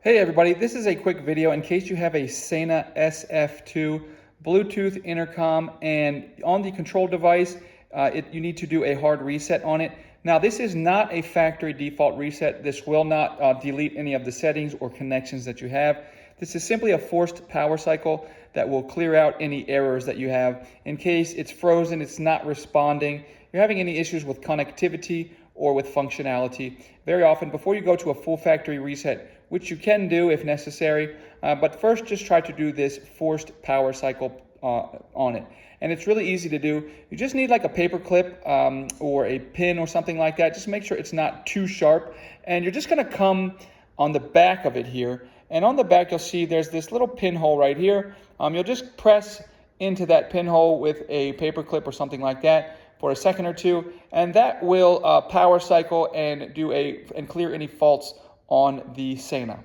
Hey everybody, this is a quick video in case you have a SENA SF2 Bluetooth intercom and on the control device, you need to do a hard reset on it. Now this is not a factory default reset. This will not delete any of the settings or connections that you have. This is simply a forced power cycle that will clear out any errors that you have in case it's frozen, it's not responding, you're having any issues with connectivity or with functionality. Very often, before you go to a full factory reset, which you can do if necessary, but first just try to do this forced power cycle on it. And it's really easy to do. You just need like a paper clip or a pin or something like that. Just make sure it's not too sharp. And you're just gonna come on the back of it here. And on the back, you'll see there's this little pinhole right here. You'll just press into that pinhole with a paper clip or something like that for a second or two, and that will power cycle and clear any faults on the SENA.